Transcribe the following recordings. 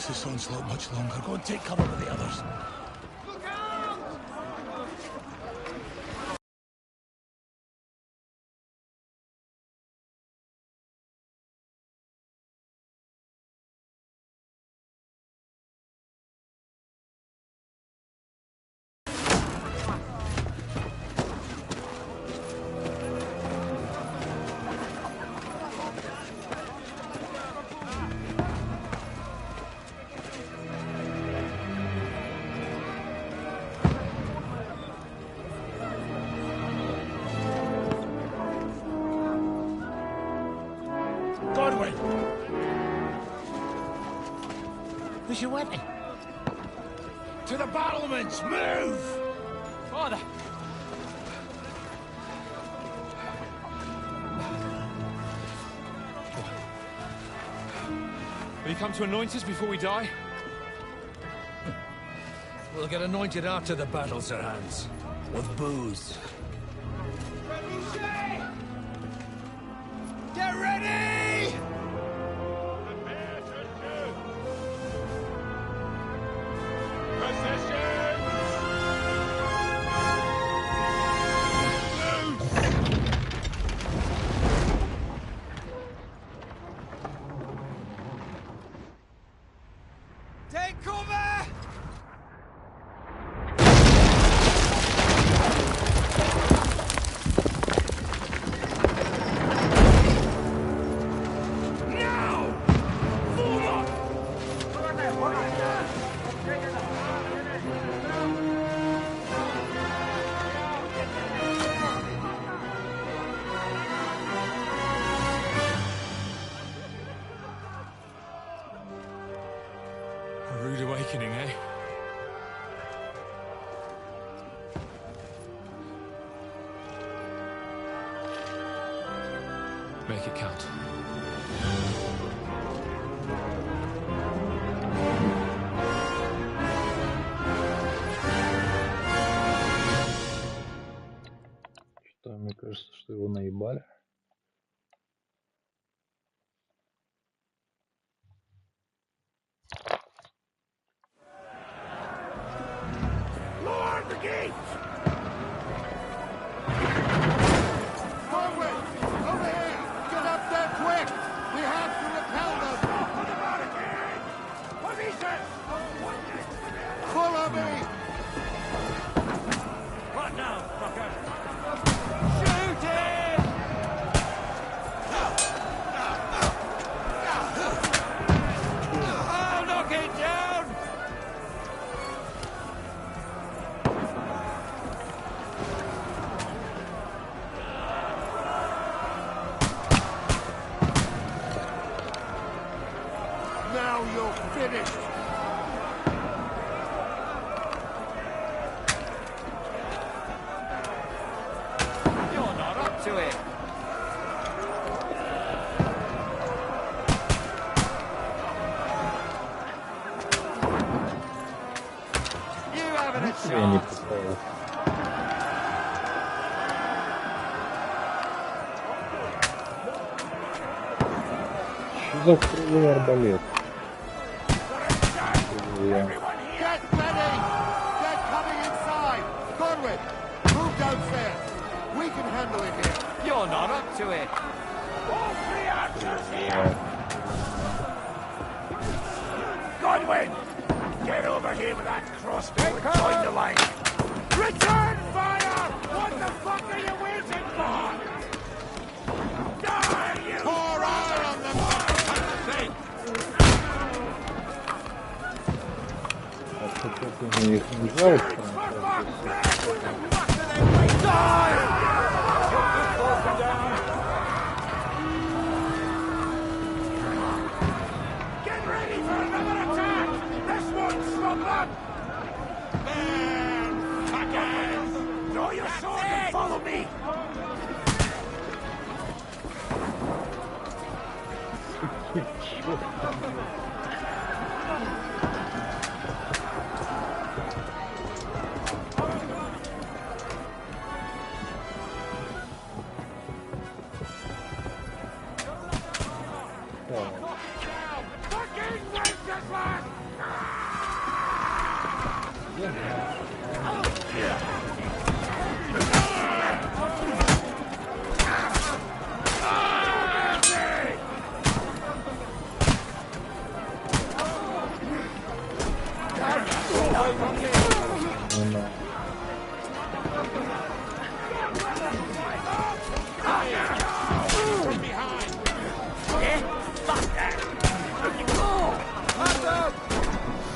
This onslaught much longer. Go and take cover with the others. Where's your weapon? To the battlements! Move! Father! Will you come to anoint us before we die? We'll get anointed after the battles are hands. With booze. Get ready! Take cover! A rude awakening, eh? Make it count. Что, мне кажется, что его наебали. Lord the gate! Forward! Over here! Get up there quick! We have to repel them! Put them out again! Position! Follow me! What now, fucker? Shoot it! finished. You're not up to it. You haven't a Я не chance. попал. Что за круглый арбалет? Я... Get ready! They're coming inside! Conway, move downstairs. We can handle it here. You're not up to it. All three archers here! Godwin! Get over here with that crossbow and join the line! Return fire! What the fuck are you waiting for? Die, you! Pour iron on them, for fuck's sake! А что-то на них не жалко. Get ready for another attack! This won't stop them! Man, fuckers! Draw your sword and follow me! Fucking Wenceslas!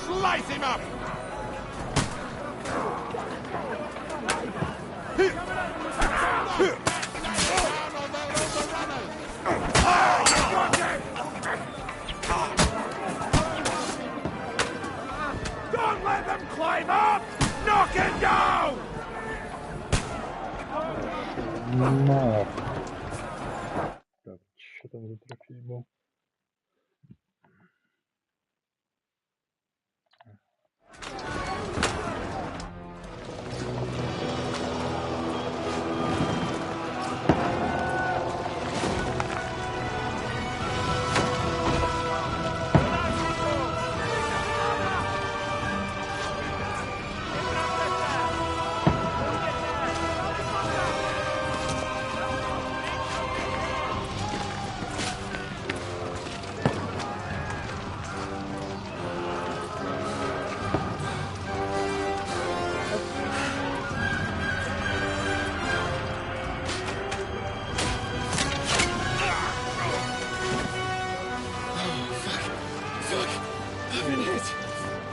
Slice him up! Down on their overrunners! Don't let them climb up! Knock it down! На. Так, что там за трофей был?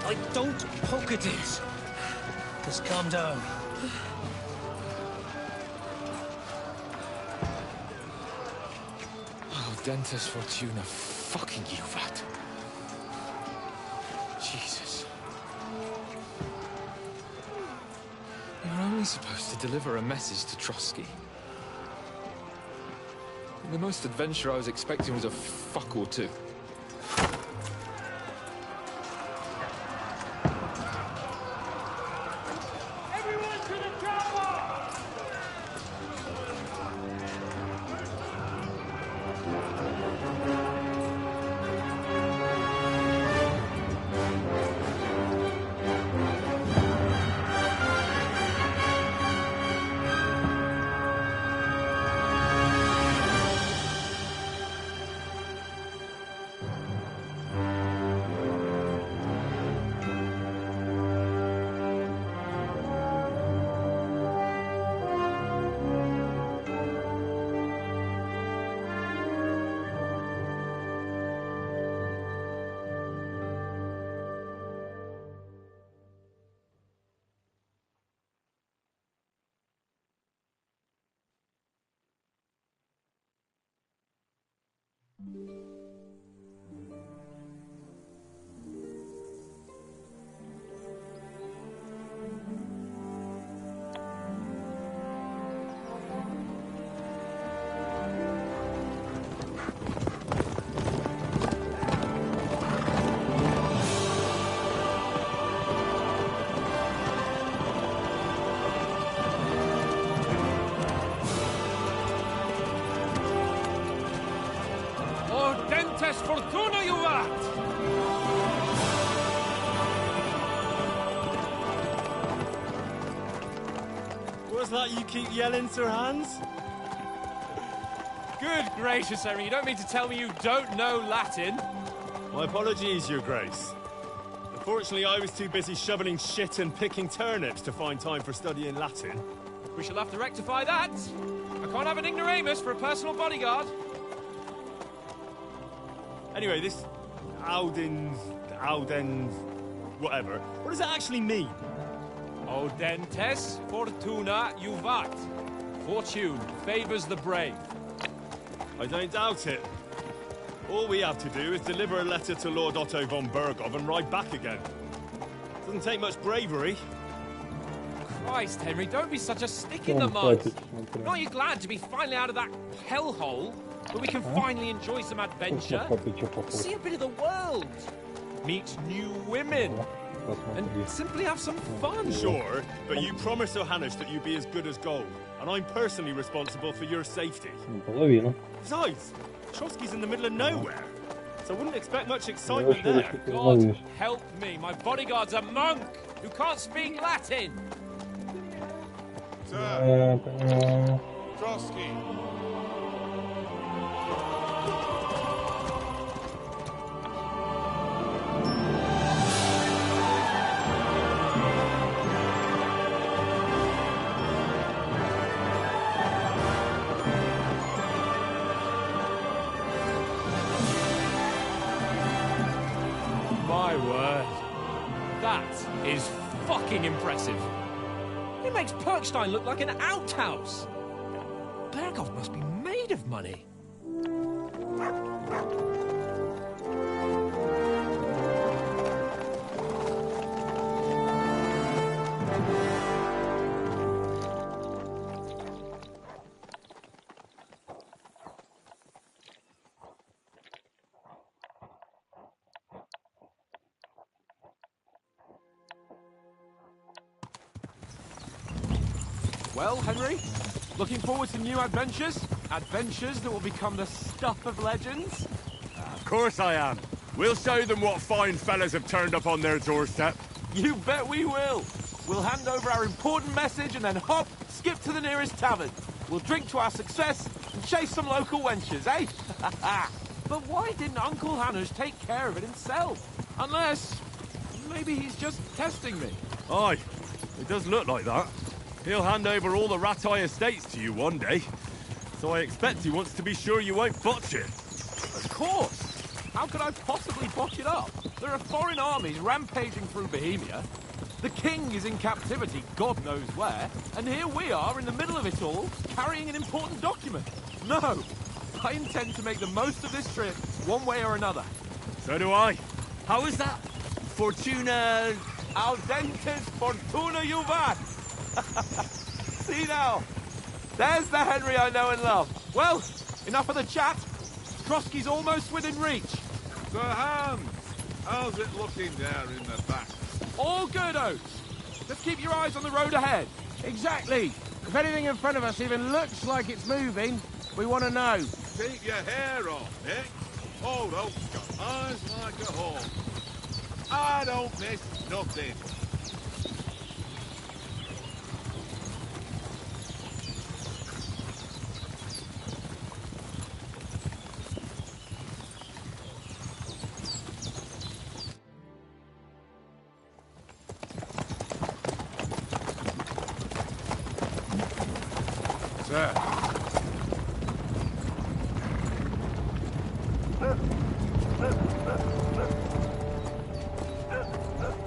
Like, don't poke at it. Just calm down. Oh, Dentes Fortuna, fucking you, rat. Jesus. You're only supposed to deliver a message to Trotsky. The most adventure I was expecting was a fuck or two. Everyone to the tower! fortuna juvat! What's that you keep yelling, Sir Hans? Good gracious, Henry, you don't mean to tell me you don't know Latin? My apologies, Your Grace. Unfortunately, I was too busy shoveling shit and picking turnips to find time for studying Latin. We shall have to rectify that. I can't have an ignoramus for a personal bodyguard. Anyway, this Audens, whatever. What does that actually mean? Audentes fortuna juvat. Fortune favors the brave. I don't doubt it. All we have to do is deliver a letter to Lord Otto von Bergov and ride back again. Doesn't take much bravery. Christ, Henry, don't be such a stick in the mud. Aren't you glad to be finally out of that hellhole, where we can finally enjoy some adventure? See a bit of the world. Meet new women. And simply have some fun. Sure, but you promised Johannes that you'd be as good as gold. And I'm personally responsible for your safety. Половина. Besides, Trotsky's in the middle of nowhere. So I wouldn't expect much excitement there. God help me, my bodyguard's a monk who can't speak Latin. Sir, Trotsky. My word. That is fucking impressive. It makes Perkstein look like an outhouse. Bergov must be made of money. Well, Henry, looking forward to new adventures? Adventures that will become the stuff of legends? Of course I am. We'll show them what fine fellas have turned up on their doorstep. You bet we will. We'll hand over our important message and then hop, skip to the nearest tavern. We'll drink to our success and chase some local wenches, eh? But why didn't Uncle Hanush take care of it himself? Unless, maybe he's just testing me. Aye, it does look like that. He'll hand over all the Ratai estates to you one day. So I expect he wants to be sure you won't botch it. Of course. How could I possibly botch it up? There are foreign armies rampaging through Bohemia. The king is in captivity, God knows where. And here we are in the middle of it all, carrying an important document. No, I intend to make the most of this trip, one way or another. So do I. How is that? Fortuna... Audentes fortuna juvat. See now, there's the Henry I know and love. Well, enough of the chat. Trotsky's almost within reach. Sir Hans, how's it looking there in the back? All good, Oates. Just keep your eyes on the road ahead. Exactly. If anything in front of us even looks like it's moving, we want to know. Keep your hair on, Nick. Old Oak's got eyes like a hawk. I don't miss nothing. Sir.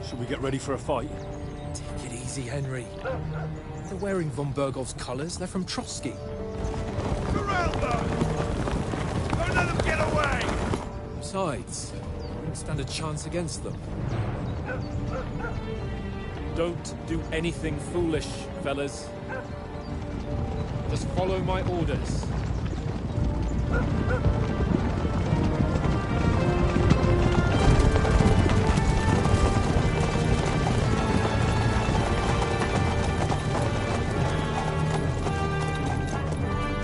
Should we get ready for a fight? Take it easy, Henry. They're wearing von Bergov's colours. They're from Trotsky. Surround them! Don't let them get away! Besides, we wouldn't stand a chance against them. Don't do anything foolish, fellas. Just follow my orders.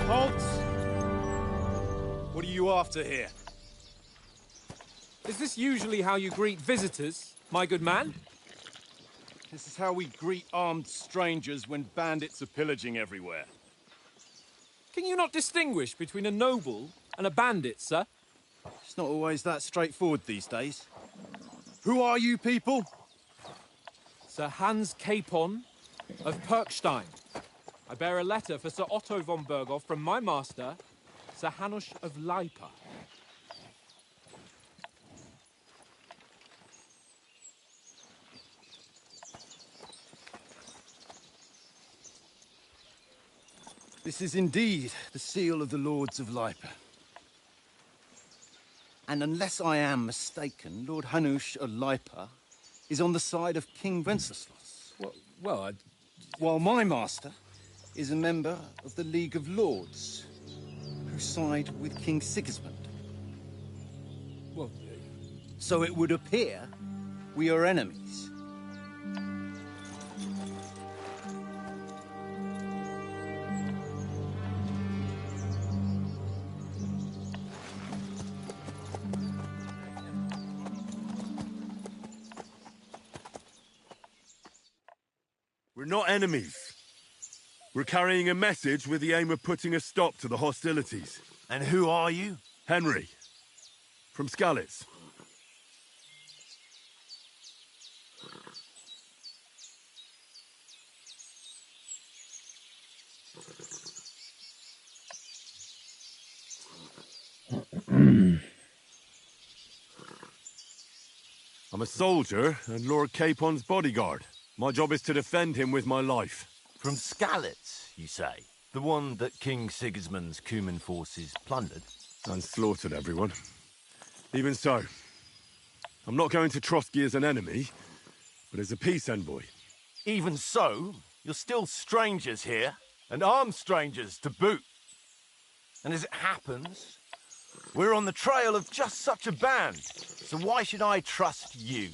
Halt! What are you after here? Is this usually how you greet visitors, my good man? This is how we greet armed strangers when bandits are pillaging everywhere. Can you not distinguish between a noble and a bandit, sir? It's not always that straightforward these days. Who are you people? Sir Hans Capon of Perkstein. I bear a letter for Sir Otto von Berghoff from my master, Sir Hanush of Leipa. This is indeed the seal of the Lords of Leipa. And unless I am mistaken, Lord Hanush of Leipa is on the side of King Wenceslas. Well, While my master is a member of the League of Lords, who side with King Sigismund. well, So it would appear we are enemies. We're not enemies. We're carrying a message with the aim of putting a stop to the hostilities. And who are you? Henry, from Skalitz. I'm a soldier and Lord Capon's bodyguard. My job is to defend him with my life. From Skalitz, you say? The one that King Sigismund's Cuman forces plundered? And slaughtered everyone. Even so, I'm not going to Trotsky as an enemy, but as a peace envoy. Even so, you're still strangers here, and armed strangers to boot. And as it happens, we're on the trail of just such a band, so why should I trust you?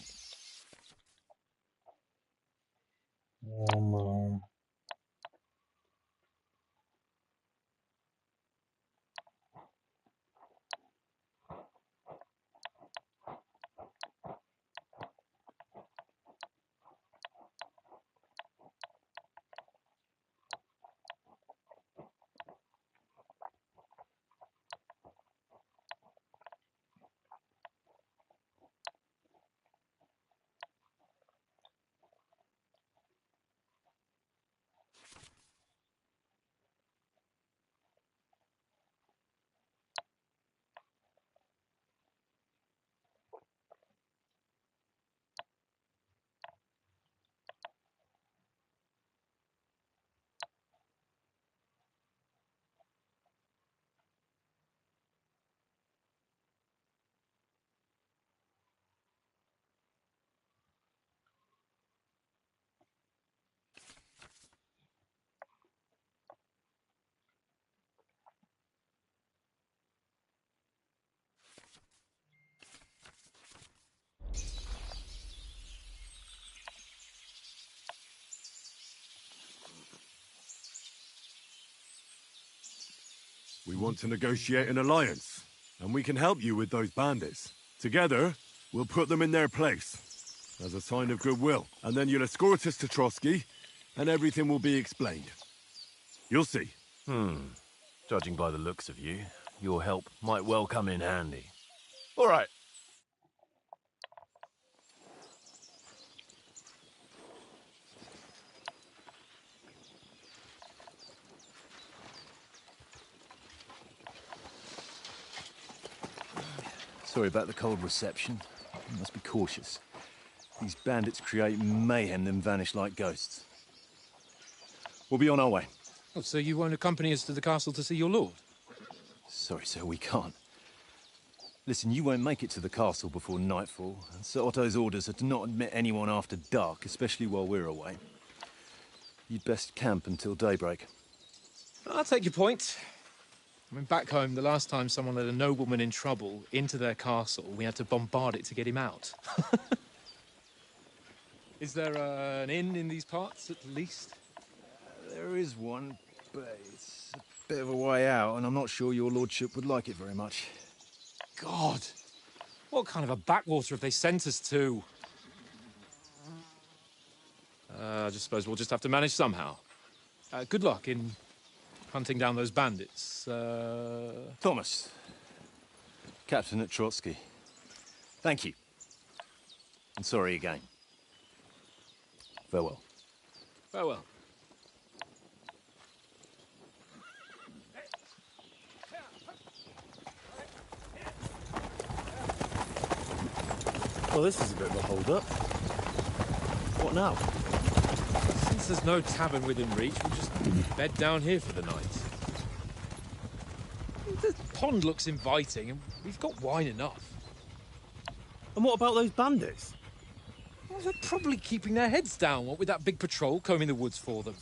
We want to negotiate an alliance, and we can help you with those bandits. Together, we'll put them in their place, as a sign of goodwill. And then you'll escort us to Trotsky, and everything will be explained. You'll see. Judging by the looks of you, your help might well come in handy. All right. Sorry about the cold reception. You must be cautious. These bandits create mayhem, then vanish like ghosts. We'll be on our way. Oh, so you won't accompany us to the castle to see your lord? Sorry, sir, we can't. Listen, you won't make it to the castle before nightfall, and Sir Otto's orders are to not admit anyone after dark, especially while we're away. You'd best camp until daybreak. I'll take your point. I mean, back home, the last time someone let a nobleman in trouble into their castle, we had to bombard it to get him out. Is there an inn in these parts, at least? There is one, but it's a bit of a way out, and I'm not sure your lordship would like it very much. God! What kind of a backwater have they sent us to? I just suppose we'll just have to manage somehow. Good luck in hunting down those bandits. Thomas, captain at Trotsky. Thank you. And sorry again. Farewell. Farewell. Well, this is a bit of a hold-up. What now? Since there's no tavern within reach, we'll just bed down here for the night. The pond looks inviting, and we've got wine enough. And what about those bandits? Well, they're probably keeping their heads down, what with that big patrol combing the woods for them.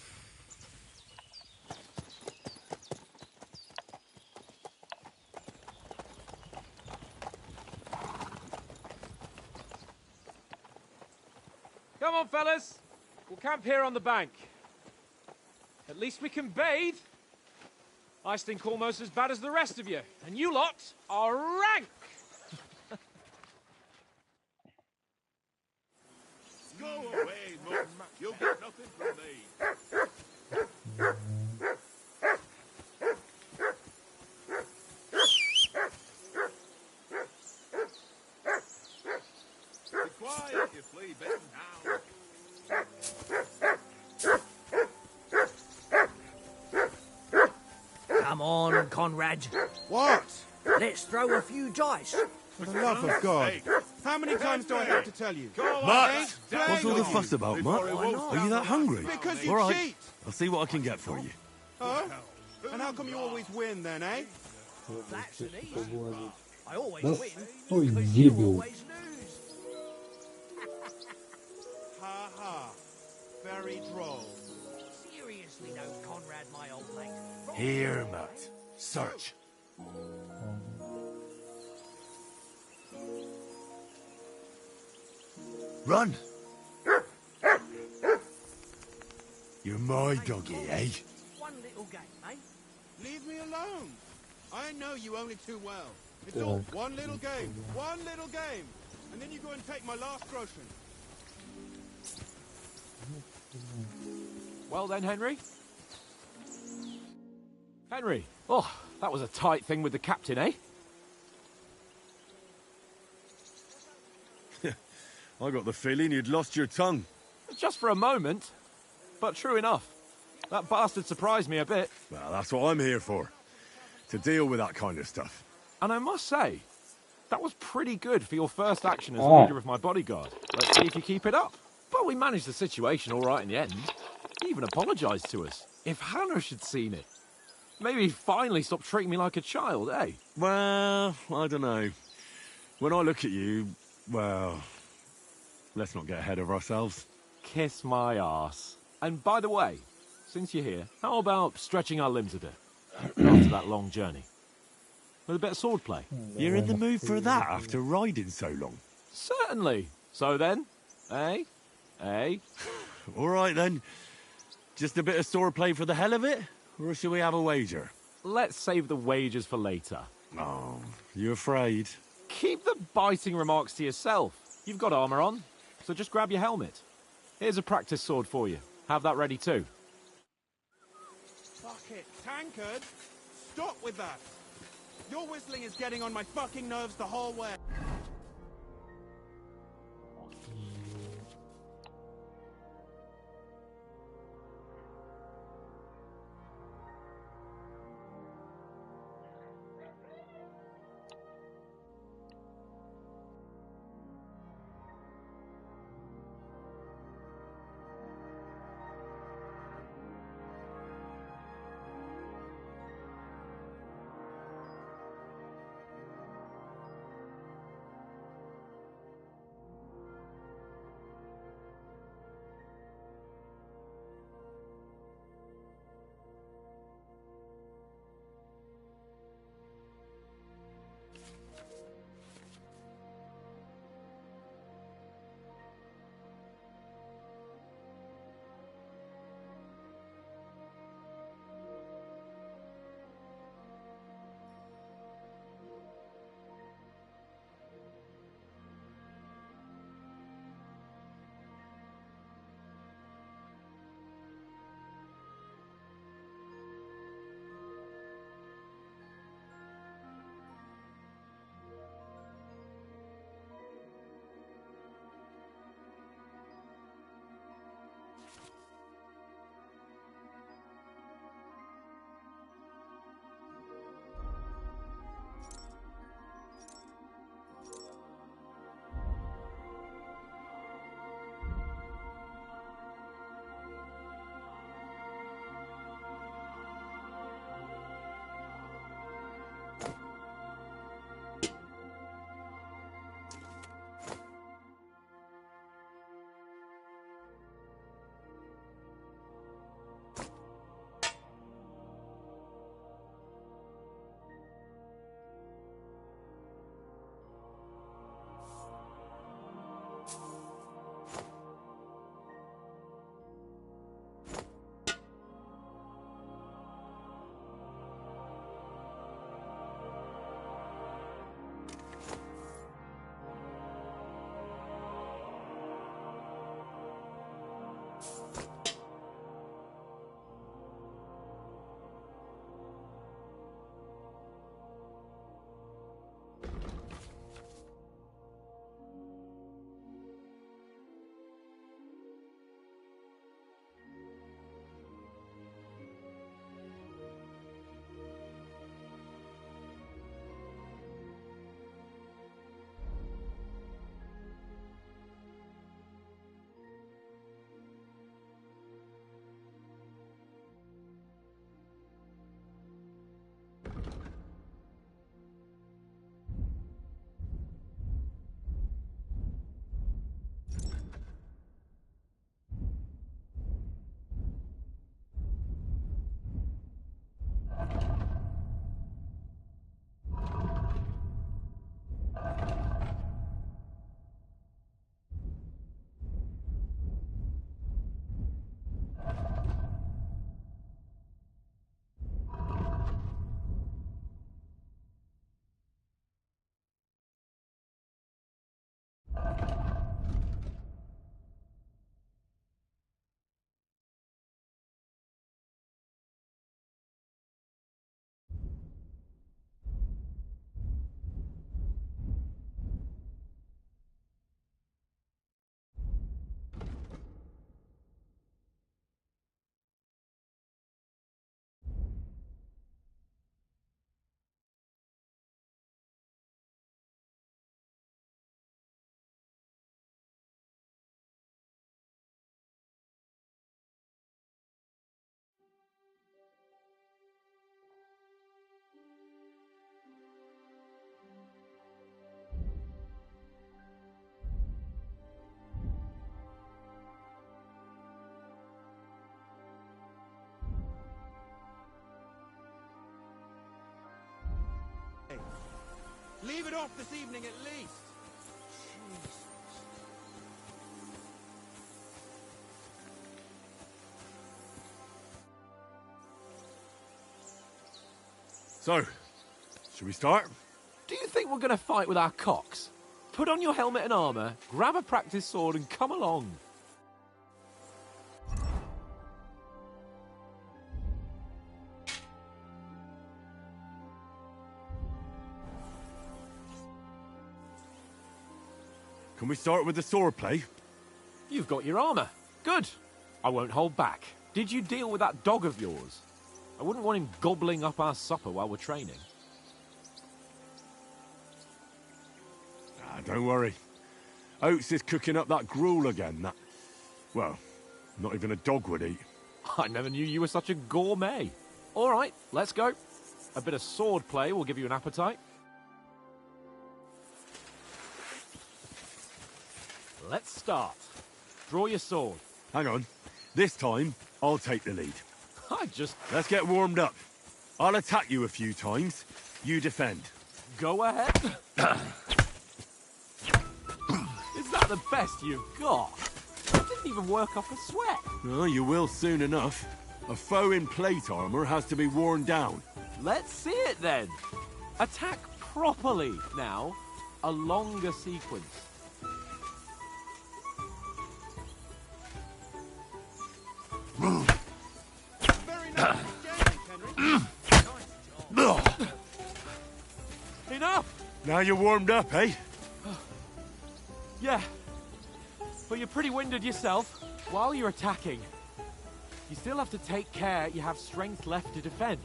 Come on, fellas. We'll camp here on the bank. At least we can bathe. I stink almost as bad as the rest of you, and you lot are rank. Go away, Mum. You'll get nothing from me. Be quiet, you flea-bitten hound. Come on, Conrad. What? Let's throw a few dice. For the love of God. How many times do I have to tell you? Mutt! Eh? What's all the fuss about, Mutt? Are you that hungry? Because you All right, cheat. I'll see what I can get for you. Huh? And how come you always win then, eh? That's an easy one. I always Да win стой, because you дебил. always lose. Ha ha. Very droll. Seriously though, Conrad, my old mate. Here, Mutt. Search. Run! You're my doggy, eh? One little game, eh? Leave me alone. I know you only too well. It's all one little game. One little game. And then you go and take my last groschen. Well then, Henry? Henry! Oh, that was a tight thing with the captain, eh? I got the feeling you'd lost your tongue. Just for a moment. But true enough. That bastard surprised me a bit. Well, that's what I'm here for. To deal with that kind of stuff. And I must say, that was pretty good for your first action as leader of my bodyguard. Let's see if you keep it up. But we managed the situation all right in the end. He even apologised to us. If Hannah had seen it. Maybe he'd finally stop treating me like a child, eh? Well, I don't know. When I look at you, well, let's not get ahead of ourselves. Kiss my arse. And by the way, since you're here, how about stretching our limbs a bit? After that long journey. With a bit of swordplay. You're in the mood for that after riding so long? Certainly. So then, eh? Eh? All right then. Just a bit of swordplay for the hell of it? Or shall we have a wager? Let's save the wagers for later. Oh, you afraid? Keep the biting remarks to yourself. You've got armour on, so just grab your helmet. Here's a practice sword for you. Have that ready too. Fuck it. Tankard, stop with that. Your whistling is getting on my fucking nerves the whole way. Leave it off this evening at least. So, should we start? Do you think we're going to fight with our cocks? Put on your helmet and armour, grab a practice sword and come along. Can we start with the sword play? You've got your armour. Good. I won't hold back. Did you deal with that dog of yours? I wouldn't want him gobbling up our supper while we're training. Ah, don't worry. Oates is cooking up that gruel again, that... Well, not even a dog would eat. I never knew you were such a gourmet. All right, let's go. A bit of sword play will give you an appetite. Let's start. Draw your sword. Hang on. This time, I'll take the lead. Let's get warmed up. I'll attack you a few times. You defend. Go ahead. Is that the best you've got? I didn't even work up a sweat. Oh, you will soon enough. A foe in plate armor has to be worn down. Let's see it then. Attack properly now. A longer sequence. Enough! Now you're warmed up, eh? Yeah. But you're pretty winded yourself. While you're attacking, you still have to take care you have strength left to defend.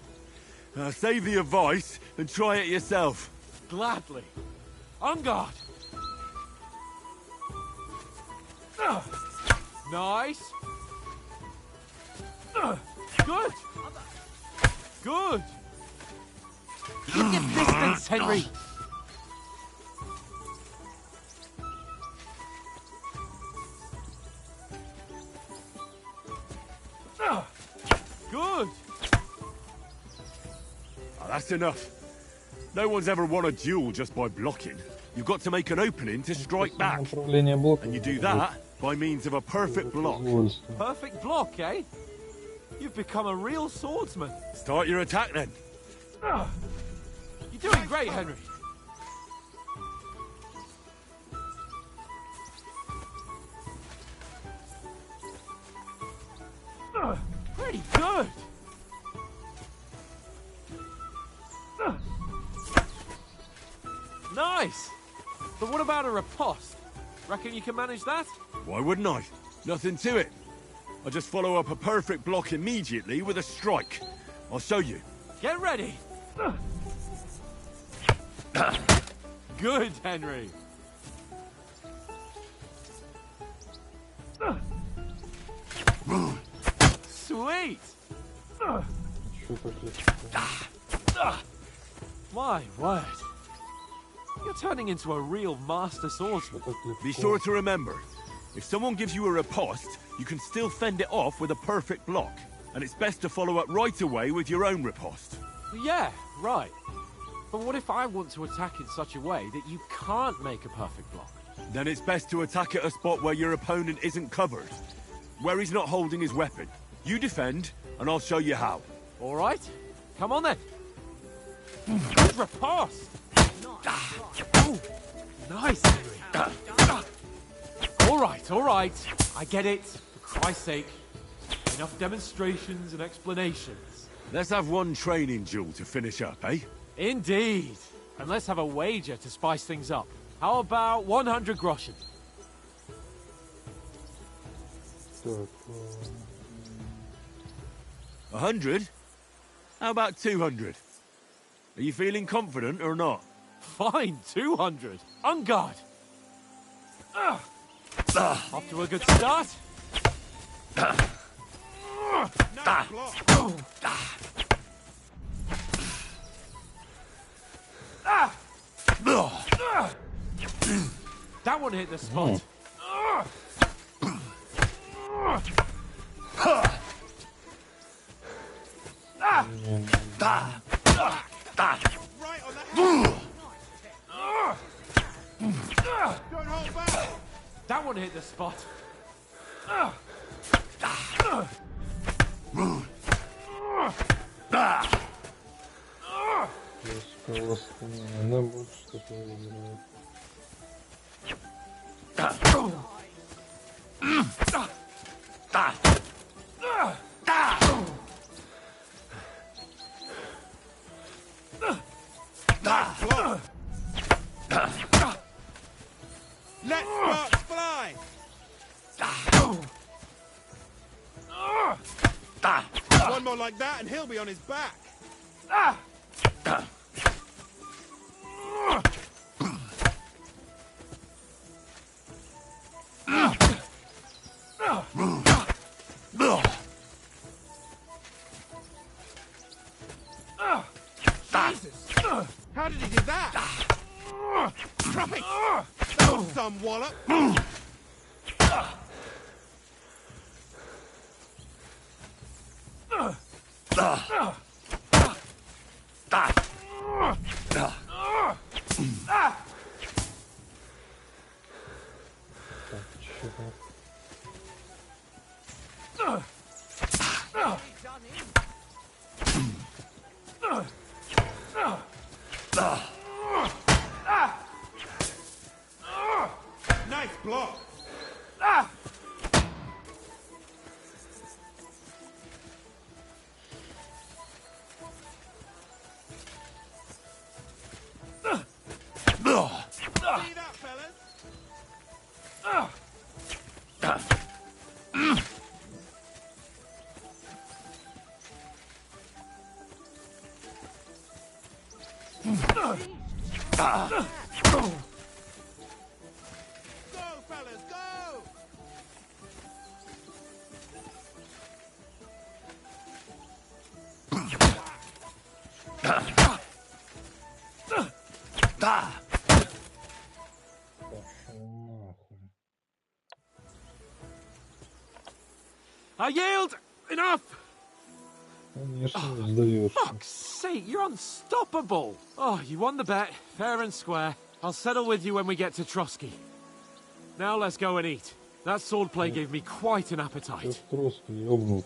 Save the advice and try it yourself. Gladly. On guard. Nice. Good. Good. Keep your distance, Henry. Good. That's enough. No one's ever won a duel just by blocking. You've got to make an opening to strike back. And you do that by means of a perfect block. Perfect block, eh? You've become a real swordsman. Start your attack then. You're doing great, Henry. Pretty good. Nice. But what about a riposte? Reckon you can manage that? Why wouldn't I? Nothing to it. I just follow up a perfect block immediately with a strike. I'll show you. Get ready. Good, Henry. Sweet. My word. You're turning into a real master swordsman. Be sure to remember, if someone gives you a riposte, you can still fend it off with a perfect block. And it's best to follow up right away with your own riposte. Yeah, right. But what if I want to attack in such a way that you can't make a perfect block? Then it's best to attack at a spot where your opponent isn't covered. Where he's not holding his weapon. You defend, and I'll show you how. All right. Come on then. Good riposte. Oh, nice, Henry. All right. I get it. For Christ's sake. Enough demonstrations and explanations. Let's have one training duel to finish up, eh? Indeed. And let's have a wager to spice things up. How about 100 groschen? Так, 100? How about 200? Are you feeling confident or not? Fine, 200. On guard. Off to a good start. Nice block. That one hit the spot. Right on the head. Don't hold back. That one hit the spot. она будет что-то выигрывать. Let sparks fly. One more like that and he'll be on his back. Jesus! How did he do that? Drop it! That was some wallop. Nice block. See that, fellas? Go, fellas, go! I yield! Enough! Конечно, сдаешься. Fuck's sake, you're unstoppable! Oh, you won the bet, fair and square. I'll settle with you when we get to Trotsky. Now let's go and eat. That swordplay gave me quite an appetite. Сейчас просто ёбнут.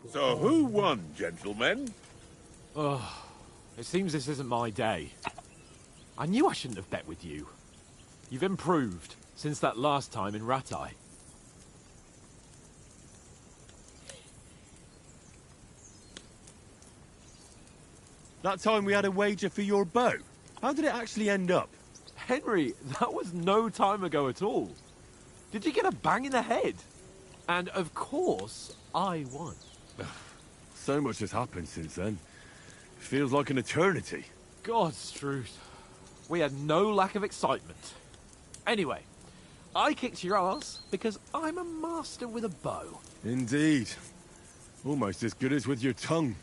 So who won, gentlemen? Ugh. It seems this isn't my day. I knew I shouldn't have bet with you. You've improved since that last time in Ratai. That time we had a wager for your bow. How did it actually end up? Henry, that was no time ago at all. Did you get a bang in the head? And of course, I won. So much has happened since then. Feels like an eternity. God's truth. We had no lack of excitement. Anyway, I kicked your ass because I'm a master with a bow. Indeed. Almost as good as with your tongue.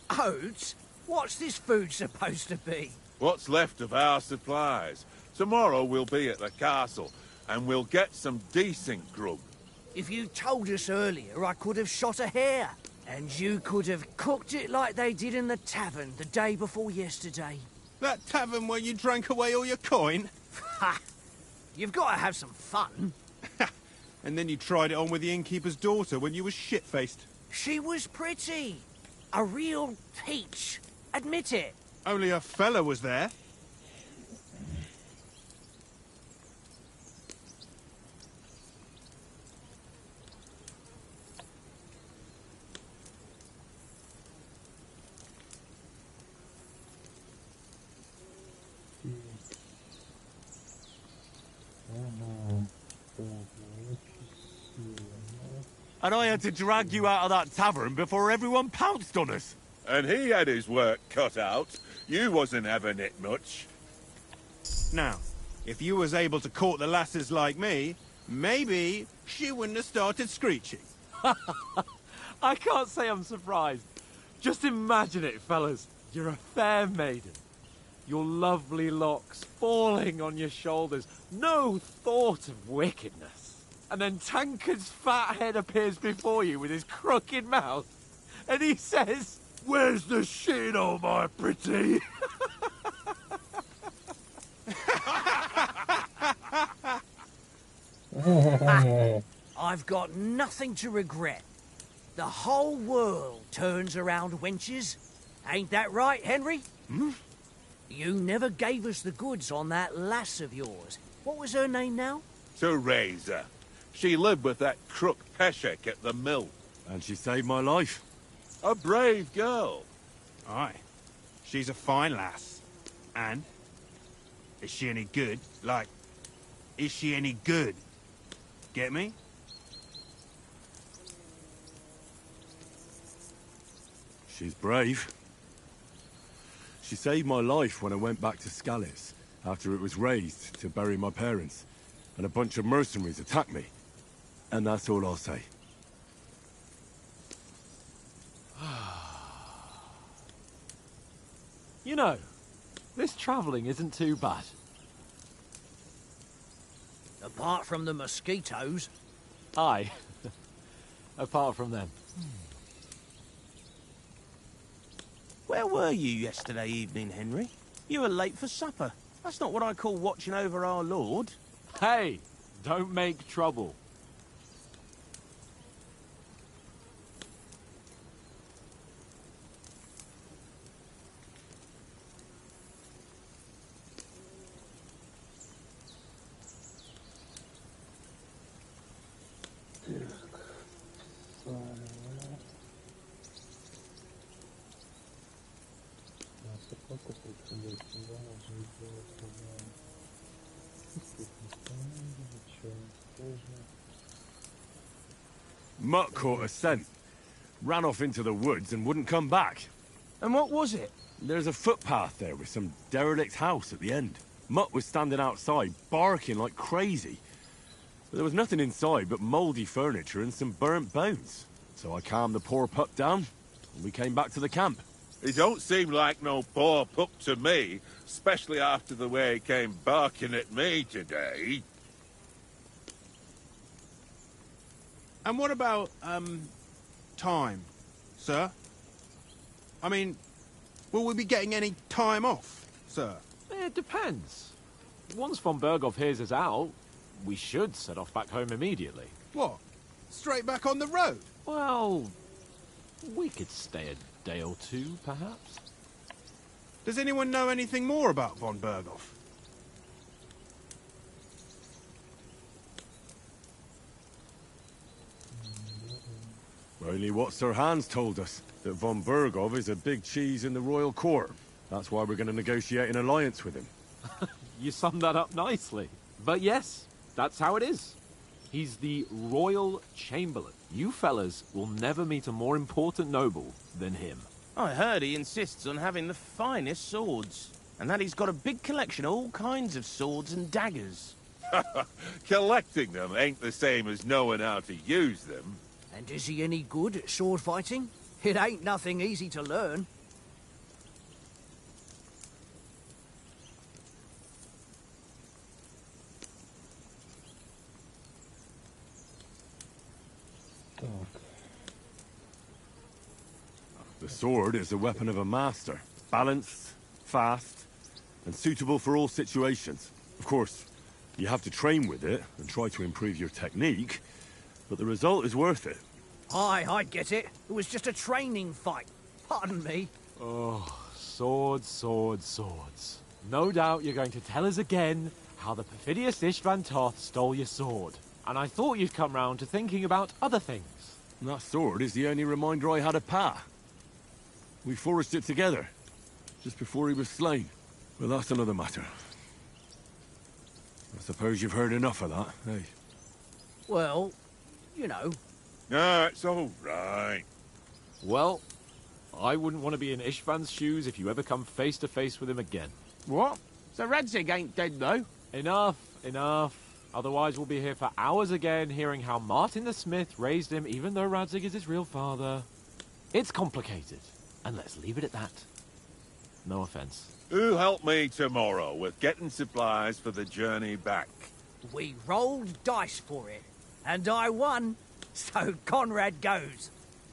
Oats? What's this food supposed to be? What's left of our supplies. Tomorrow we'll be at the castle, and we'll get some decent grub. If you told us earlier, I could have shot a hare. And you could have cooked it like they did in the tavern the day before yesterday. That tavern where you drank away all your coin? Ha! You've got to have some fun. And then you tried it on with the innkeeper's daughter when you were shit-faced. She was pretty. A real peach. Admit it. Only a fella was there. And I had to drag you out of that tavern before everyone pounced on us. And he had his work cut out. You wasn't having it much. Now, if you was able to court the lasses like me, maybe she wouldn't have started screeching. I can't say I'm surprised. Just imagine it, fellas. You're a fair maiden. Your lovely locks falling on your shoulders. No thought of wickedness. And then Tankard's fat head appears before you with his crooked mouth. And he says, "Where's the shit, oh my pretty?" I've got nothing to regret. The whole world turns around wenches. Ain't that right, Henry? Hmm? You never gave us the goods on that lass of yours. What was her name now? Teresa. She lived with that crook Peshek at the mill. And she saved my life. A brave girl. Aye. She's a fine lass. And? Is she any good? Like, is she any good? Get me? She's brave. She saved my life when I went back to Scallis after it was razed to bury my parents, and a bunch of mercenaries attacked me. And that's all I'll say. You know, this travelling isn't too bad. Apart from the mosquitoes. Aye. Apart from them. Where were you yesterday evening, Henry? You were late for supper. That's not what I call watching over our lord. Hey, don't make trouble. Mutt caught a scent, ran off into the woods and wouldn't come back. And what was it? There's a footpath there with some derelict house at the end. Mutt was standing outside, barking like crazy. But there was nothing inside but mouldy furniture and some burnt bones. So I calmed the poor pup down, and we came back to the camp. He don't seem like no poor pup to me, especially after the way he came barking at me today. And what about, time, sir? I mean, will we be getting any time off, sir? It depends. Once von Berghoff hears us out, we should set off back home immediately. What? Straight back on the road? Well, We could stay a day or two, perhaps. Does anyone know anything more about von Berghoff? Only what Sir Hans told us, that von Berghoff is a big cheese in the royal court. That's why we're going to negotiate an alliance with him. You summed that up nicely. But yes, that's how it is. He's the royal chamberlain. You fellas will never meet a more important noble than him. I heard he insists on having the finest swords, and that he's got a big collection of all kinds of swords and daggers. Collecting them ain't the same as knowing how to use them. And is he any good at sword fighting? It ain't nothing easy to learn. The sword is the weapon of a master. Balanced, fast, and suitable for all situations. Of course, you have to train with it and try to improve your technique, but the result is worth it. Aye, I get it. It was just a training fight. Pardon me. Oh, swords, swords, swords. No doubt you're going to tell us again how the perfidious Istvan Toth stole your sword. And I thought you'd come round to thinking about other things. And that sword is the only reminder I had of Pa. We forged it together, just before he was slain. Well, that's another matter. I suppose you've heard enough of that, eh? Well, you know. No, it's all right. Well, I wouldn't want to be in Istvan's shoes if you ever come face to face with him again. What? So Radzig ain't dead, though? Enough, enough. Otherwise we'll be here for hours again, hearing how Martin the Smith raised him, even though Radzig is his real father. It's complicated, and let's leave it at that. No offense. Who'll help me tomorrow with getting supplies for the journey back? We rolled dice for it, and I won, so Conrad goes.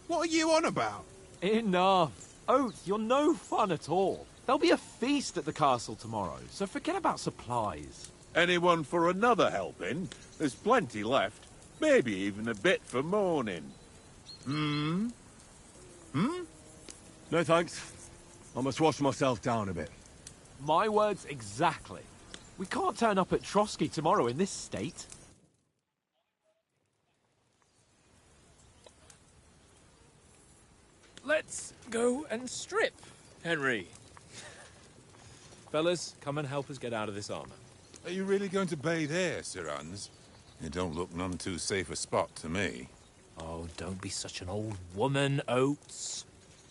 What are you on about? Enough. Oath, you're no fun at all. There'll be a feast at the castle tomorrow, so forget about supplies. Anyone for another helping? There's plenty left. Maybe even a bit for morning. No thanks. I must wash myself down a bit. My words exactly. We can't turn up at Trotsky tomorrow in this state. Let's go and strip, Henry. Fellas, come and help us get out of this armor. Are you really going to bathe here, Sir Hans? It don't look none too safe a spot to me. Oh, don't be such an old woman, Oates.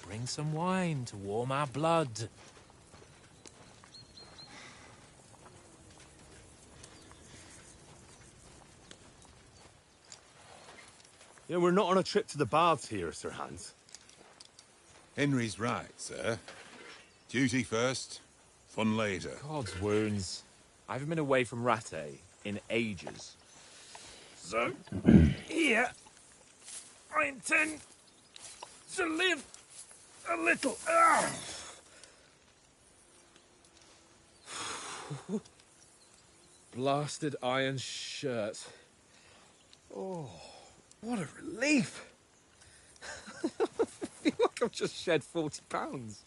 Bring some wine to warm our blood. Yeah, we're not on a trip to the baths here, Sir Hans. Henry's right, sir. Duty first, fun later. God's wounds. I haven't been away from Rattay in ages. So, here, I intend to live a little. Blasted iron shirt. Oh, what a relief. I feel like I've just shed 40 pounds.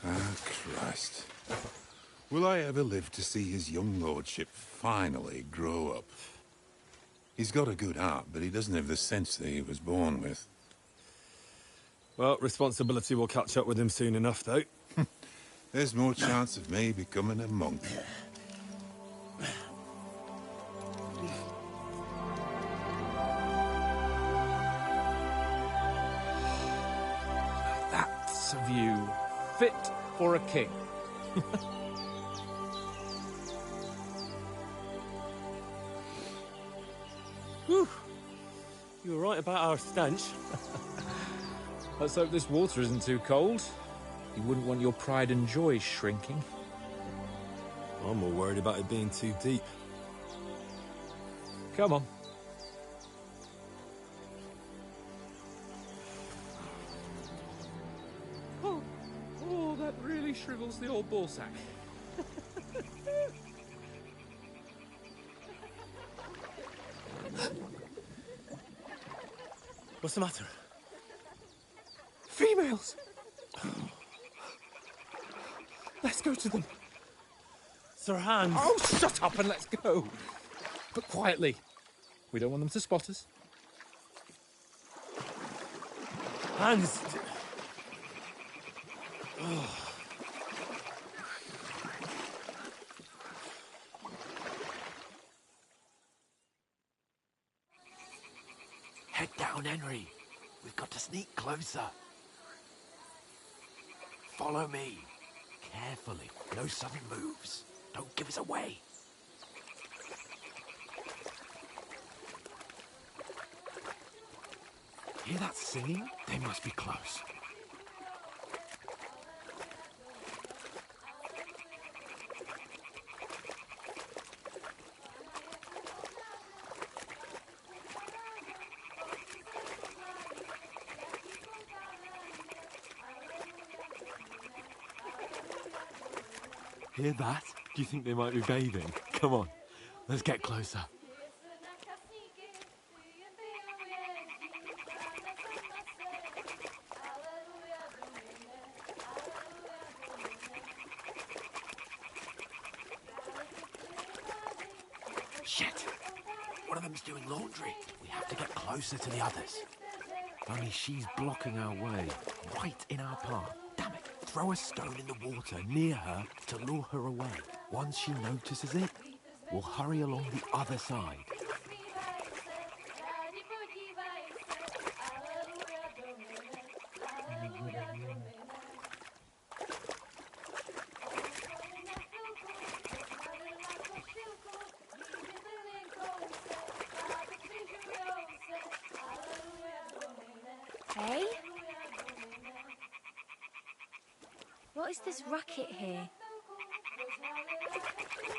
Ah, Christ. Will I ever live to see his young lordship finally grow up? He's got a good heart, but he doesn't have the sense that he was born with. Well, responsibility will catch up with him soon enough, though. There's more chance of me becoming a monk. That's a view fit for a king. Whew. You were right about our stench. Let's hope this water isn't too cold. You wouldn't want your pride and joy shrinking. I'm more worried about it being too deep. Come on. Oh, really shrivels the old ballsack. What's the matter? Females! Let's go to them. Sir Hans. Oh, shut up and let's go. But quietly. We don't want them to spot us. Hans! Head down, Henry. We've got to sneak closer. Follow me. Carefully. No sudden moves. Don't give us away. Hear that singing? They must be close. Hear that? Do you think they might be bathing? Come on, let's get closer. Shit! One of them's doing laundry. We have to get closer to the others. Only she's blocking our way, right in our path. Damn it! Throw a stone in the water near her to lure her away. Once she notices it, we'll hurry along the other side. Hey? What is this racket here?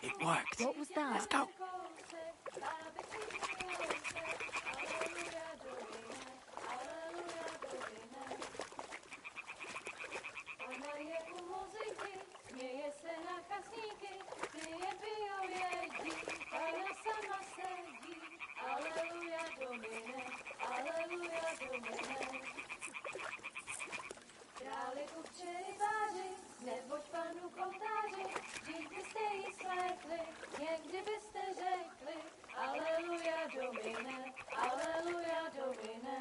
It worked. What was that? Let's go. Neboť panu oltáři, vždyť byste jí slekli, někdy byste řekli, aleluja Domine, aleluja Domine.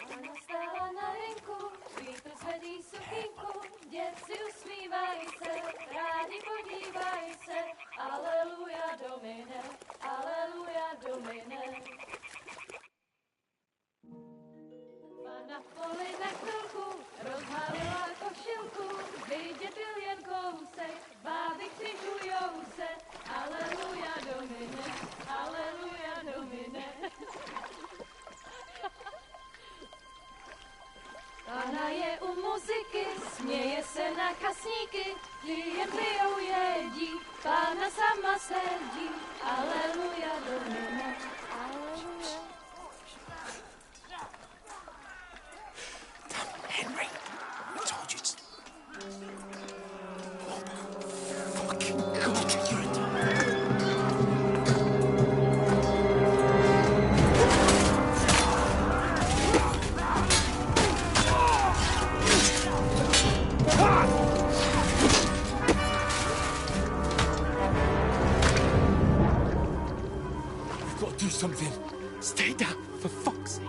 Ona stála na venku, vítr zvedí sukínku, děti usmívají se, rádi podívají se, aleluja Domine, aleluja Domine. Na poli na chvilku rozhalila košilku, vidět byl jen kousek, báby křižujou se, aleluja Domine, aleluja Domine. Pana je u muziky, směje se na kasníky, klienty ją jedí, Pána sama sedí, aleluja Domine, aleluja. Henry, I told you to... Oh, fucking God, you're a... We've got to do something. Stay down, for fuck's sake.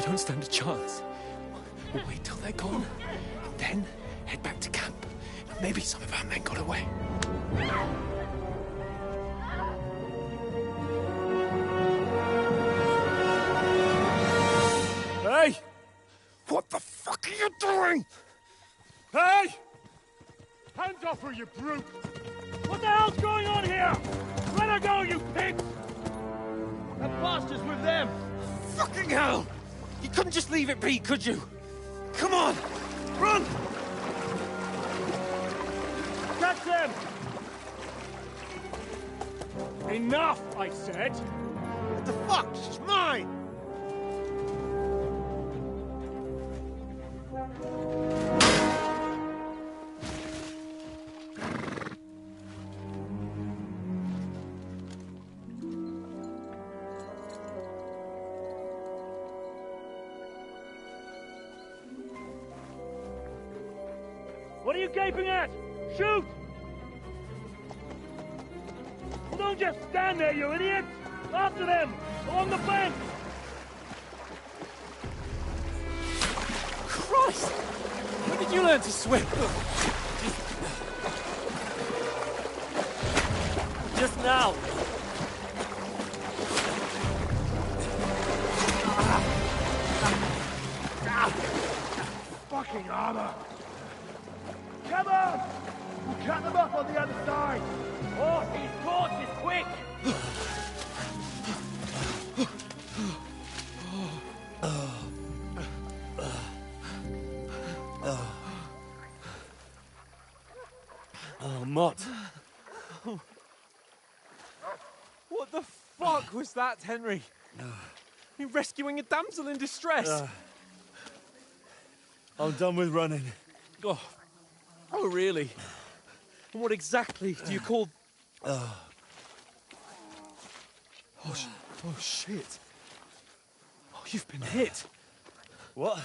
Don't stand a chance. We'll wait till they're gone, and then head back to camp. Maybe some of our men got away. What the fuck are you doing? Hey! Hands off her, you brute! What the hell's going on here? Let her go, you pigs! That bastard's with them! Fucking hell! You couldn't just leave it be, could you? Come on! Run! Catch them! Enough, I said! What the fuck? She's mine! What are you gaping at? Shoot! Well, don't just stand there, you idiots! After them! Along the bank! Christ! When did you learn to swim? Just now! Fucking armor! Come on! We'll cut them up on the other side! Oh, these torches, quick! Oh, Mott. What the fuck was that, Henry? You rescuing a damsel in distress? I'm done with running. Oh, really? And what exactly do you call... Oh, shit. Oh, you've been hit. What?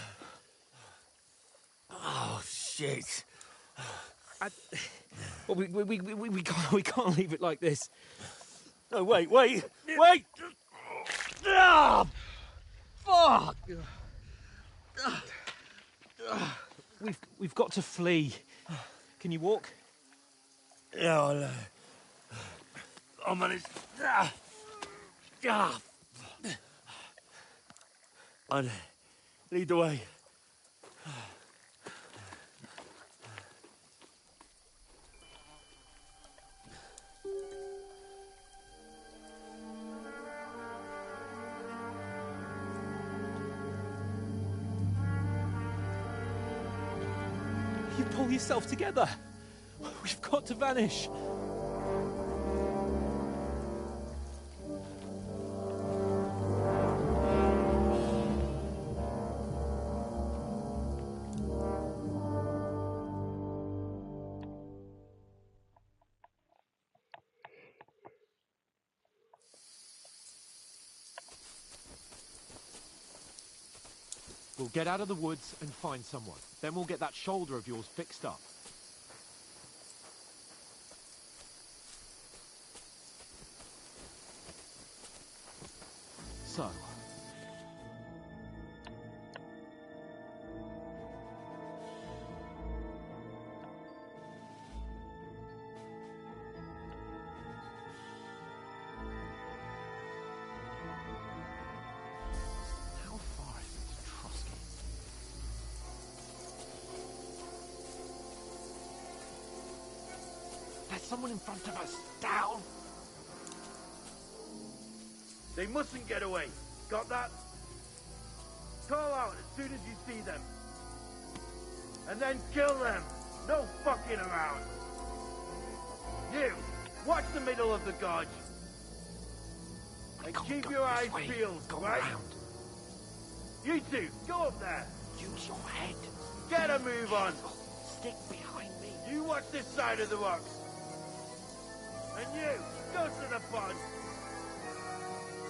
Oh, shit. Well, we can't leave it like this. No, wait! Ah! Fuck! We've got to flee. Can you walk? Yeah, I'll manage. I'd lead the way. You pull yourself together. We've got to vanish. We'll get out of the woods and find someone. Then we'll get that shoulder of yours fixed up. So... how far is it to Trusky? There's someone in front of us! Down! They mustn't get away. Got that? Call out as soon as you see them. And then kill them. No fucking around. You, watch the middle of the gorge. And keep your eyes peeled, right? You two, go up there. Use your head. Get a move on. Stick behind me. You watch this side of the rocks. And you, go to the pond.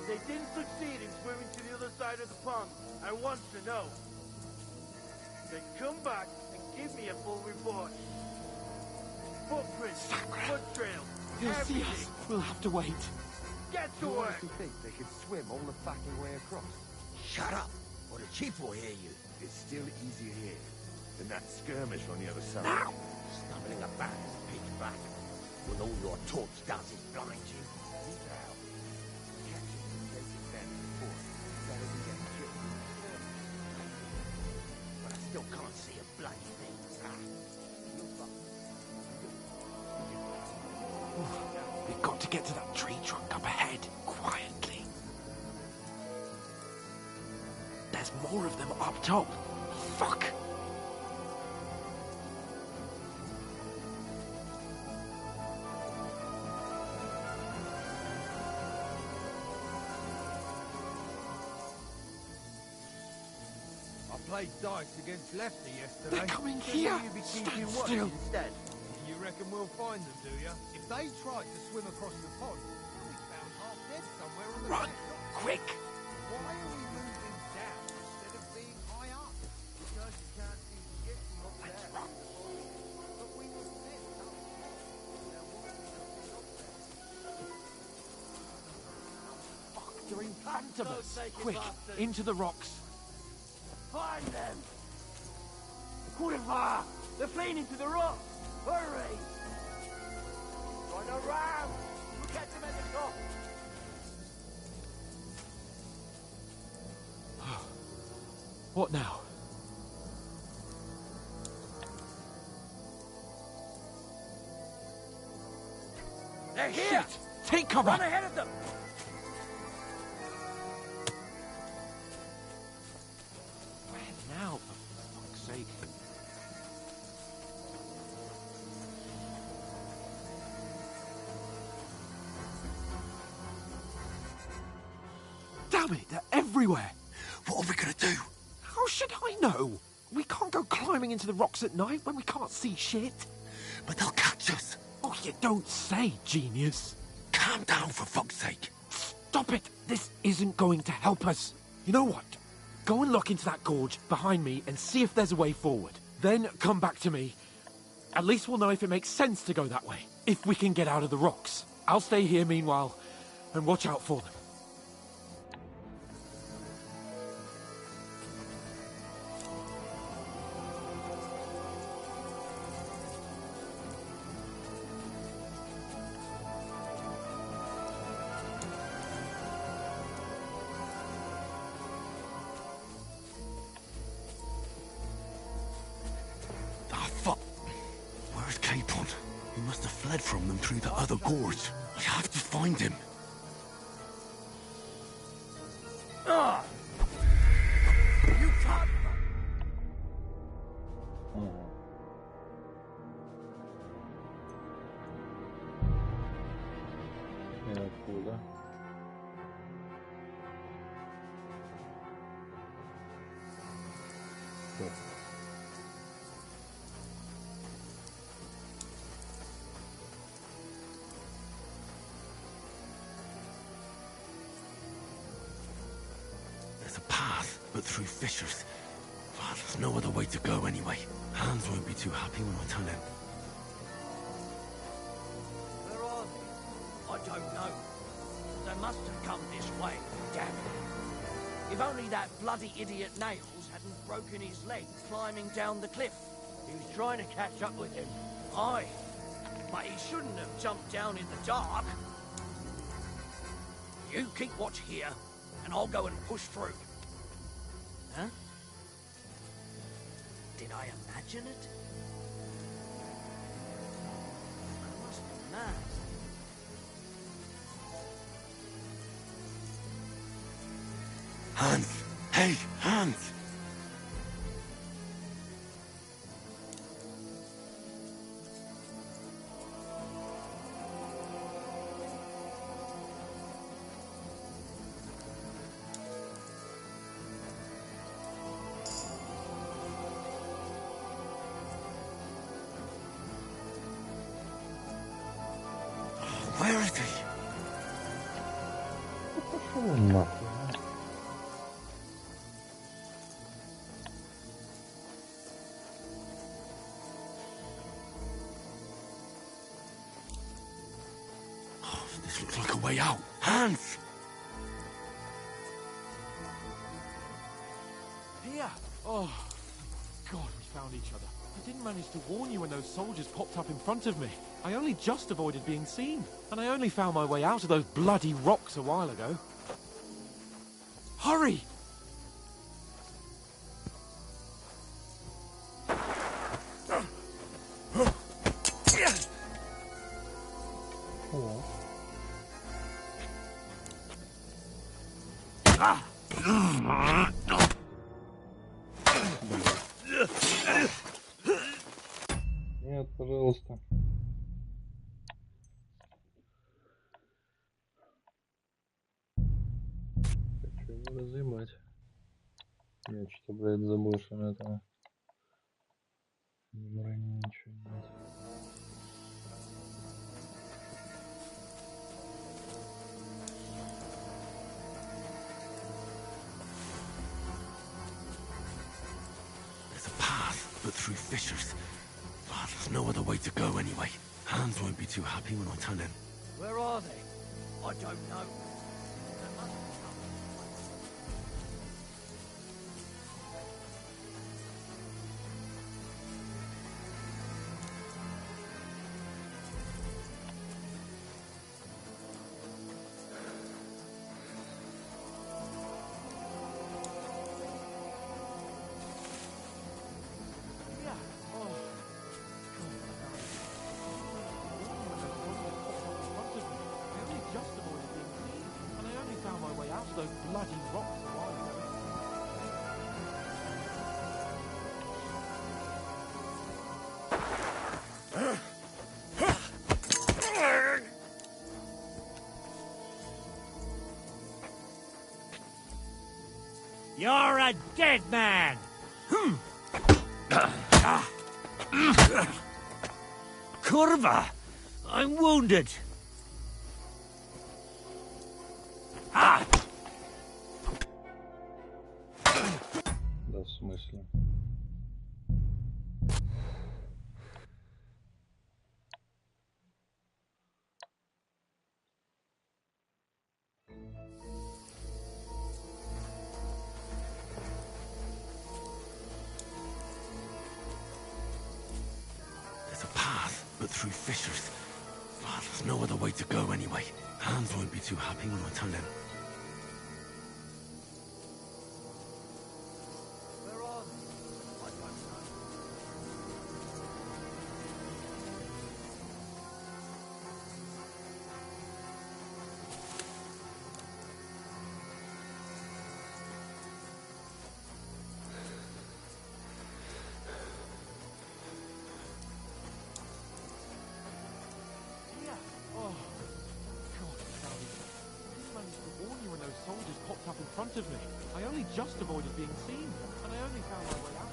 They didn't succeed in swimming to the other side of the pond. I want to know. Then come back and give me a full report. Footprints, foot trail, They'll see us. We'll have to wait. Get to You work. honestly think they could swim all the fucking way across? Shut up, or the chief will hear you. It's still easier here than that skirmish on the other side. Now, stumbling about is pitch black. When all your torch does is blind you. Now, catching and placing them before, better than getting killed. bloody things. We've got to get to that tree trunk up ahead, quietly. There's more of them up top. Fuck! I played dice against Lefty yesterday. They're coming Who here. will you be Stand keeping watch still. instead? You reckon we'll find them, do you? If they tried to swim across the pond, they'll be found half dead somewhere on the Run! bank. Quick! Why are we moving down instead of being high up? Because you can't see shit from up there. But we were pissed up top. There wasn't nothing up there. Fuck, they're in front of us. take it, Quick, bastard. into the rocks. Find them! Coureva! They're fleeing into the rock! Hurry! Run around! We'll catch them at the top! What now? They're here! Shit! Take cover! Run ahead of them! Where now, for fuck's sake? Damn it, they're everywhere! What are we gonna do? How should I know? We can't go climbing into the rocks at night when we can't see shit. But they'll catch us. Oh, you don't say, genius. Calm down, for fuck's sake. Stop it! This isn't going to help us. You know what? Go and look into that gorge behind me and see if there's a way forward. Then come back to me. At least we'll know if it makes sense to go that way. If we can get out of the rocks. I'll stay here meanwhile and watch out for them. Where's Capon? He must have fled from them through the other gorge. I have to find him. Ah! You can't... И откуда? Что? There's a path, but through fissures. Well, there's no other way to go anyway. Hans won't be too happy when I tell him. Where are they? I don't know. They must have come this way, damn it. If only that bloody idiot Nails hadn't broken his leg climbing down the cliff. He was trying to catch up with him. Aye. But he shouldn't have jumped down in the dark. You keep watch here, and I'll go and push through. Huh? Did I imagine it? I must be mad. Hans! Hey, Hans! Where is he? Нахуй. This looks like a way out. Hans! Here! Oh, God, we found each other. I didn't manage to warn you when those soldiers popped up in front of me. I only just avoided being seen. And I only found my way out of those bloody rocks a while ago. Hurry! Вот. Нет, пожалуйста. Хочу его разъебать. Я что-то, блядь, забыл, что на этого. Ни брони, ничего нет. There's a path, but through fissures. Oh, there's no other way to go anyway. Hans won't be too happy when I turn in. Where are they? I don't know. They must be those bloody rocks a while ago. You're a dead man! Kurva! I'm wounded! Ah! Да, в смысле? There's a path, but through fissures. Oh, there's no other way to go anyway. Hans won't be too happy when I turn in. Where are they? I don't know. Oh, God, Sally. I didn't manage to warn you when those soldiers popped up in front of me. I only just avoided being seen, and I only found my way out.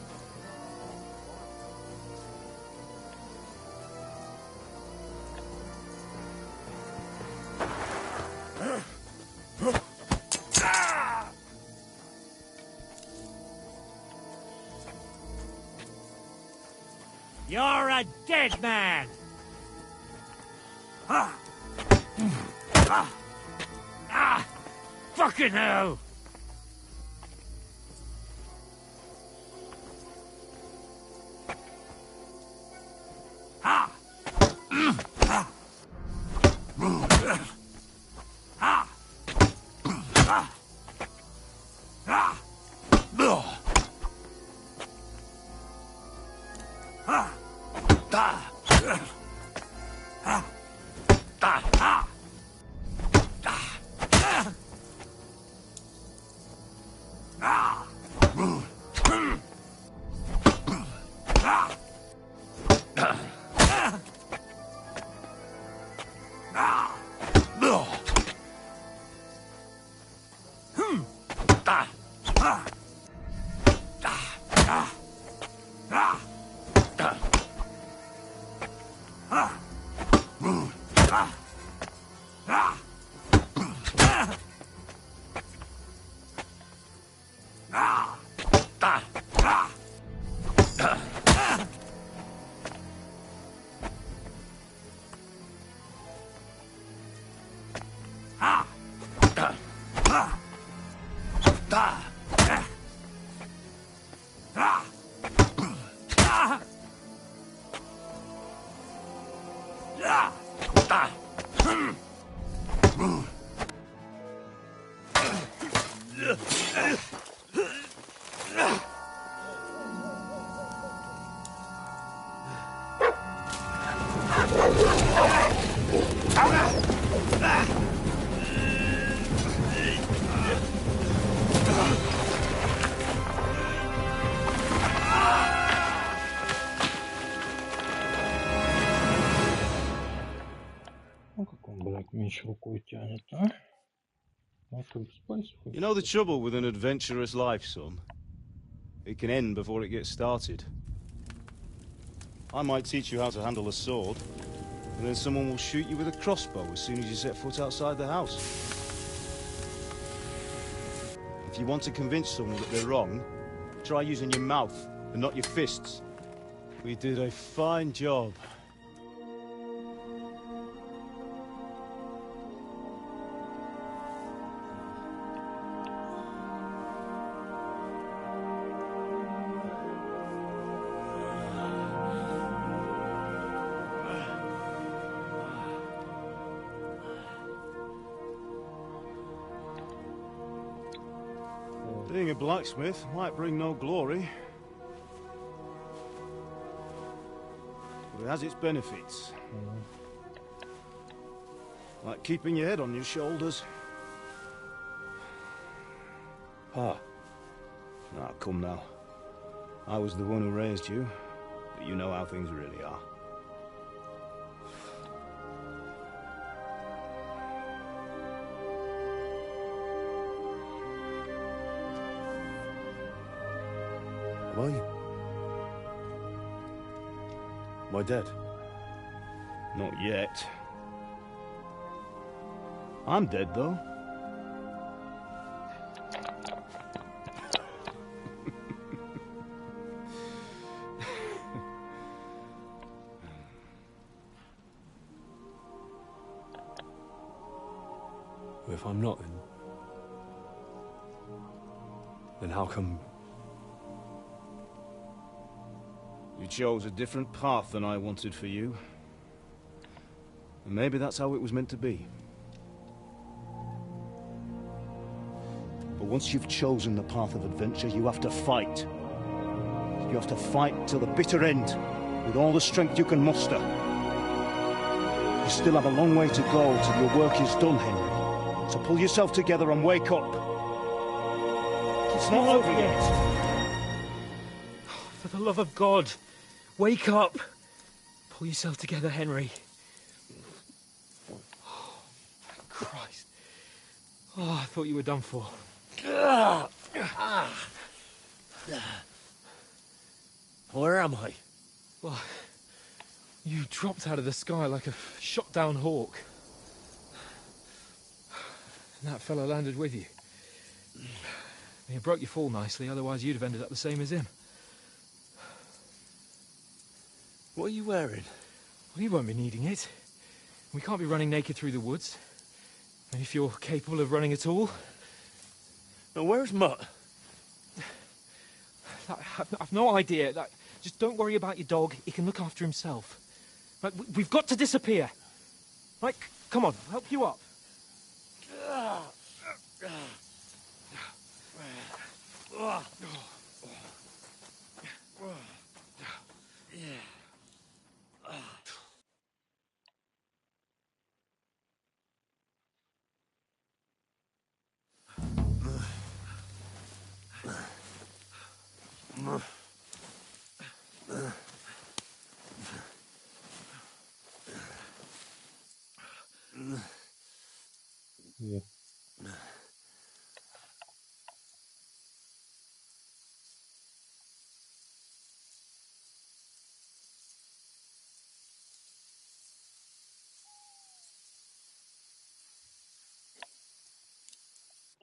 You're a dead man! Ah! Ah! Ah! Fucking hell! Ah! Ah! Ah! Ah! Ah! Ah! Ah! Ah! Ah! Ah! Блять, меч рукой тянет, а? А тут спайс хоть You know the что-то. trouble with an adventurous life, son? It can end before it gets started. I might teach you how to handle a sword, and then someone will shoot you with a crossbow as soon as you set foot outside the house. If you want to convince someone that they're wrong, try using your mouth and not your fists. We did a fine job. Being a blacksmith might bring no glory, but it has its benefits. Like keeping your head on your shoulders. Ah. Ah, come now. I was the one who raised you, but you know how things really are. How are you? Am I dead? Not yet. I'm dead, though. If I'm not, then how come... You chose a different path than I wanted for you. And maybe that's how it was meant to be. But once you've chosen the path of adventure, you have to fight. You have to fight till the bitter end, with all the strength you can muster. You still have a long way to go till your work is done, Henry. So pull yourself together and wake up. It's not over yet. For the love of God, wake up. Pull yourself together, Henry. Oh, Christ. Oh, I thought you were done for. Where am I? Well, you dropped out of the sky like a shot-down hawk. And that fellow landed with you. You broke your fall nicely, otherwise you'd have ended up the same as him. What are you wearing? Well, you won't be needing it. We can't be running naked through the woods. And if you're capable of running at all... Now, where's Mutt? I've no idea. Just don't worry about your dog. He can look after himself. Right, we've got to disappear. Right, come on, I'll help you up. Yeah.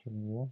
Чего?